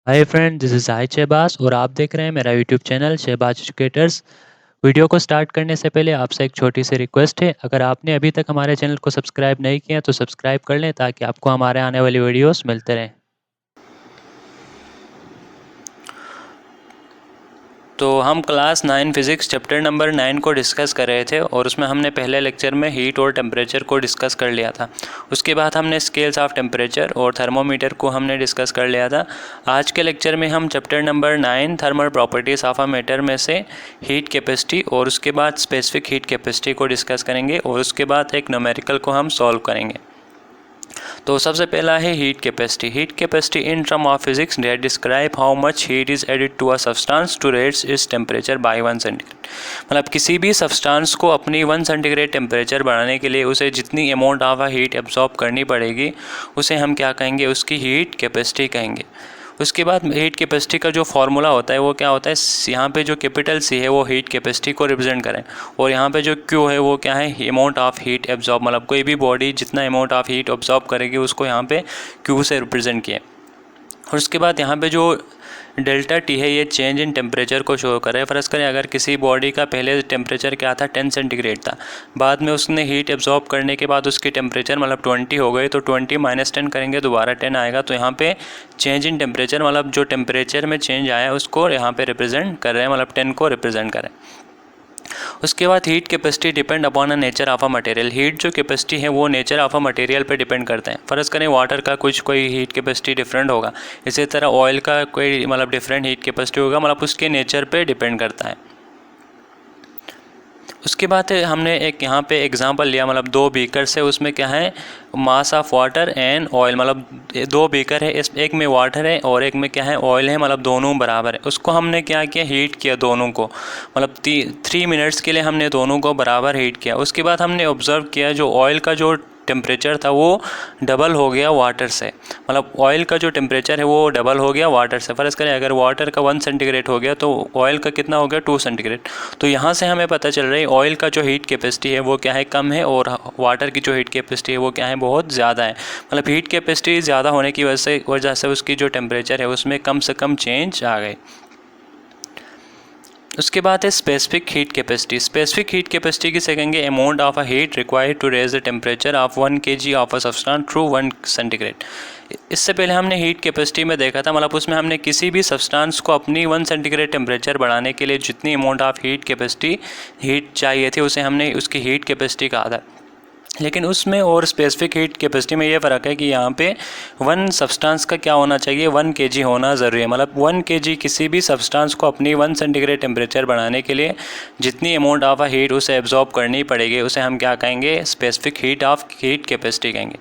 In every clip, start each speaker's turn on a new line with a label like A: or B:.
A: Hi friend, this is Sahid Shahbaz और आप देख रहे हैं मेरा YouTube channel Shahbaz educators. Video को स्टार्ट करने से पहले आपसे एक छोटी सी रिक्वेस्ट है, अगर आपने अभी तक हमारे चैनल को सब्सक्राइब नहीं किया तो सब्सक्राइब कर लें ताकि आपको हमारे आने वाली वीडियोस मिलते रहें। तो हम क्लास 9 फिज़िक्स चैप्टर नंबर 9 को डिस्कस कर रहे थे और उसमें हमने पहले लेक्चर में हीट और टेम्परेचर को डिस्कस कर लिया था। उसके बाद हमने स्केल्स ऑफ टेम्परेचर और थर्मोमीटर को हमने डिस्कस कर लिया था। आज के लेक्चर में हम chapter number 9 thermal properties of a matter में से हीट कैपेसिटी और उसके बाद स्पेसिफिक हीट कैपेसिटी को डिस्कस करेंगे और उसके बाद एक न्यूमेरिकल को हम सॉल्व करेंगे। तो सबसे पहला है heat capacity. Heat capacity in term of physics that describe how much heat is added to a substance to raise its temperature by 1 centigrade. मतलब किसी भी सब्सटेंस को अपनी 1 सेंटीग्रेड टेम्परेचर बढ़ाने के लिए उसे जितनी amount of a heat absorb करनी पड़ेगी उसे हम क्या कहेंगे, उसकी हीट कैपेसिटी कहेंगे। उसके बाद हीट कैपेसिटी का जो फार्मूला होता है वो क्या होता है, यहाँ पे जो कैपिटल सी है वो हीट कैपेसिटी को रिप्रेजेंट करें और यहाँ पे जो क्यू है वो क्या है, अमाउंट ऑफ हीट एब्जॉर्ब। मतलब कोई भी बॉडी जितना अमाउंट ऑफ हीट एब्जॉर्ब करेगी उसको यहाँ पे क्यू से रिप्रेजेंट किया। और उसके बाद यहाँ पे जो डेल्टा टी है ये चेंज इन टेम्परेचर को शो कर रहा है। फ़र्ज़ करें अगर किसी बॉडी का पहले टेम्परेचर क्या था, 10 सेंटीग्रेड था, बाद में उसने हीट एब्जॉर्ब करने के बाद उसकी टेम्परेचर मतलब 20 हो गई, तो 20 माइनस 10 करेंगे दोबारा 10 आएगा। तो यहाँ पे चेंज इन टेम्परेचर मतलब जो टेम्परेचर में चेंज आया उसको यहाँ पे रिप्रेजेंट कर रहे हैं, मतलब 10 को रिप्रेजेंट करें। उसके बाद heat capacity depend upon a nature of a material. Heat जो कैपेसिटी है वो नेचर ऑफ अ मटेरियल पे डिपेंड करते हैं। फ़र्ज़ करें वाटर का कुछ कोई हीट कैपेसिटी डिफरेंट होगा, इसी तरह ऑयल का कोई मतलब डिफरेंट हीट कैपेसिटी होगा, मतलब उसके नेचर पे डिपेंड करता है। उसके बाद हमने एक यहाँ पे एग्जांपल लिया, मतलब 2 बीकर से, उसमें क्या है, mass of water and oil. मतलब 2 बीकर है, इस एक में वाटर है और एक में क्या है, ऑयल है, मतलब दोनों बराबर है। उसको हमने क्या किया, हीट किया दोनों को, मतलब 3 मिनट्स के लिए हमने दोनों को बराबर हीट किया। उसके बाद हमने ऑब्ज़र्व किया जो ऑयल का जो टेम्परेचर था वो डबल हो गया वाटर से। मतलब ऑयल का जो टेम्परेचर है वो डबल हो गया वाटर से। फ़र्ज़ करें अगर वाटर का 1 सेंटीग्रेड हो गया तो ऑयल का कितना हो गया, 2 सेंटीग्रेड। तो यहाँ से हमें पता चल रहा है ऑयल का जो हीट कैपेसिटी है वो क्या है, कम है, और वाटर की जो हीट कैपेसिटी है वो क्या है, बहुत ज़्यादा है। मतलब हीट कैपेसिटी ज़्यादा होने की वजह से उसकी जो टेम्परेचर है उसमें कम से कम चेंज आ गई। उसके बाद है specific heat capacity. Specific heat capacity किसे कहेंगे, amount of a heat required to raise the temperature of 1 kg of a substance through 1 centigrade. इससे पहले हमने हीट कैपेसिटी में देखा था, मतलब उसमें हमने किसी भी सब्सटेंस को अपनी 1 सेंटीग्रेड टेम्परेचर बढ़ाने के लिए जितनी अमाउंट ऑफ हीट चाहिए थी उसे हमने उसकी हीट कैपेसिटी कहा था। लेकिन उसमें और स्पेसिफिक हीट कैपेसिटी में ये फ़र्क है कि यहाँ पे 1 सब्सटेंस का क्या होना चाहिए, 1 kg होना ज़रूरी है। मतलब 1 kg किसी भी सब्सटेंस को अपनी 1 सेंटीग्रेड टेम्परेचर बढ़ाने के लिए जितनी अमाउंट ऑफ अ हीट उसे एब्जॉर्ब करनी पड़ेगी उसे हम क्या कहेंगे, स्पेसिफिक हीट कैपेसिटी कहेंगे।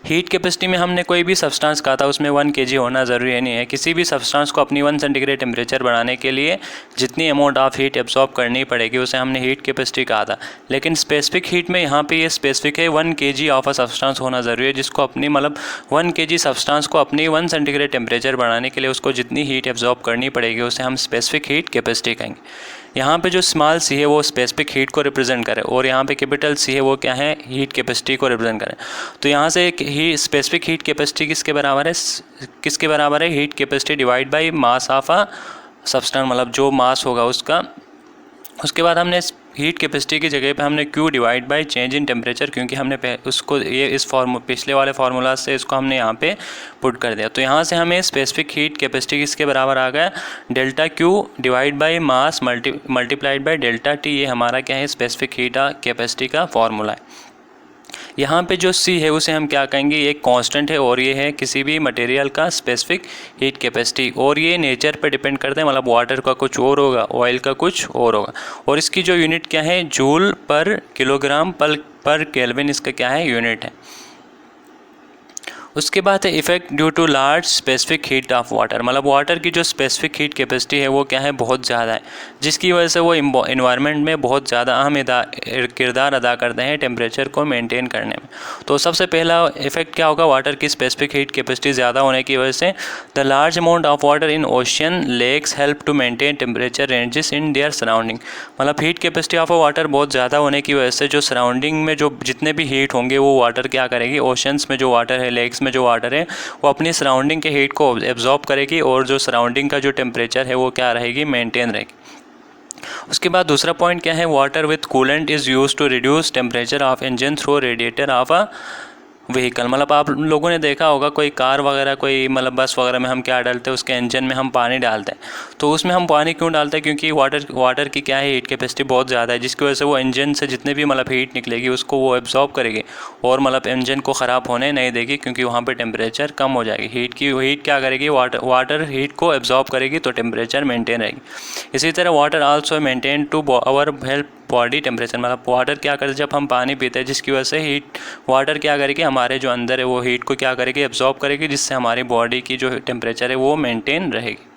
A: हीट कैपेसिटी में हमने कोई भी सब्सटेंस कहा था उसमें 1 kg होना ज़रूरी नहीं है। किसी भी सब्सटेंस को अपनी 1 सेंटीग्रेड टेम्परेचर बढ़ाने के लिए जितनी अमाउंट ऑफ हीट एब्जॉर्ब करनी पड़ेगी उसे हमने हीट कैपेसिटी कहा था। लेकिन स्पेसिफिक हीट में यहाँ पे ये स्पेसिफिक है, 1 kg ऑफ अ सब्सटेंस होना ज़रूरी है, जिसको अपनी मतलब 1 kg सब्सटेंस को अपनी 1 सेंटीग्रेड टेम्परेचर बढ़ाने के लिए उसको जितनी हीट एब्जॉर्ब करनी पड़ेगी उसे हम स्पेसिफिक हीट कैपेसिटी कहेंगे। यहाँ पे जो स्मॉल सी है वो स्पेसिफिक हीट को रिप्रेजेंट करे और यहाँ पे कैपिटल सी है वो क्या है, हीट कैपेसिटी को रिप्रेजेंट करे। तो यहाँ से एक ही स्पेसिफिक हीट कैपेसिटी किसके बराबर है, heat capacity divide by mass of a substance, मतलब जो मास होगा उसका। उसके बाद हमने हीट कैपेसिटी की जगह पे हमने Q divide by change in temperature, क्योंकि हमने उसको ये इस पिछले वाले फार्मूला से इसको हमने यहाँ पे पुट कर दिया। तो यहाँ से हमें स्पेसिफिक हीट कैपेसिटी किसके बराबर आ गया, delta Q divide by mass multiplied by delta T। ये हमारा क्या है, स्पेसिफिक हीट कैपेसिटी का फार्मूला है। यहाँ पे जो C है उसे हम क्या कहेंगे, ये एक कांस्टेंट है और ये है किसी भी मटेरियल का स्पेसिफिक हीट कैपेसिटी, और ये नेचर पे डिपेंड करते हैं। मतलब वाटर का कुछ और होगा, ऑयल का कुछ और होगा, और इसकी जो यूनिट क्या है, जूल पर किलोग्राम पर केल्विन इसका क्या है, यूनिट है। उसके बाद है effect due to large specific heat of water. मतलब वाटर की जो स्पेसिफिक हीट कैपेसिटी है वो क्या है, बहुत ज़्यादा है, जिसकी वजह से वो इन्वायरमेंट में बहुत ज़्यादा अहम किरदार अदा करते हैं टेम्परेचर को मेंटेन करने में। तो सबसे पहला इफेक्ट क्या होगा, वाटर की स्पेसिफिक हीट कैपेसिटी ज़्यादा होने की वजह से the large amount of water in ocean lakes help to maintain temperature ranges in their surrounding. मतलब हीट कैपेसिटी ऑफ वाटर बहुत ज़्यादा होने की वजह से जो सराउंडिंग में जो जितने भी हीट होंगे वो वाटर क्या करेगी, ओशंस में जो वाटर है, लेक्स में जो वाटर है वो अपनी सराउंडिंग के हीट को एब्जॉर्ब करेगी और जो सराउंडिंग का जो टेम्परेचर है वो क्या रहेगी, मेंटेन रहेगी। उसके बाद दूसरा पॉइंट क्या है, water with coolant is use to reduce temperature of engine through radiator of a vehicle. मतलब आप लोगों ने देखा होगा कोई कार वगैरह, कोई मतलब बस वगैरह में हम क्या डालते हैं, उसके इंजन में हम पानी डालते हैं। तो उसमें हम पानी क्यों डालते हैं, क्योंकि वाटर की क्या है, हीट कैपेसिटी बहुत ज़्यादा है, जिसकी वजह से वो इंजन से जितने भी मतलब हीट निकलेगी उसको वो एब्जॉर्ब करेगी और मतलब इंजन को ख़राब होने नहीं देगी, क्योंकि वहाँ पर टेम्परेचर कम हो जाएगी। हीट क्या करेगी, वाटर हीट को एब्जॉर्ब करेगी तो टेम्परेचर मेनटेन रहेगी। इसी तरह water also maintain to our help body temperature. मतलब वाटर क्या करे, जब हम पानी पीते हैं जिसकी वजह से वाटर क्या करेगी, हमारे जो अंदर है वो हीट को क्या करेगी, एब्जॉर्ब करेगी, जिससे हमारी बॉडी की जो टेम्परेचर है वो मेंटेन रहेगी।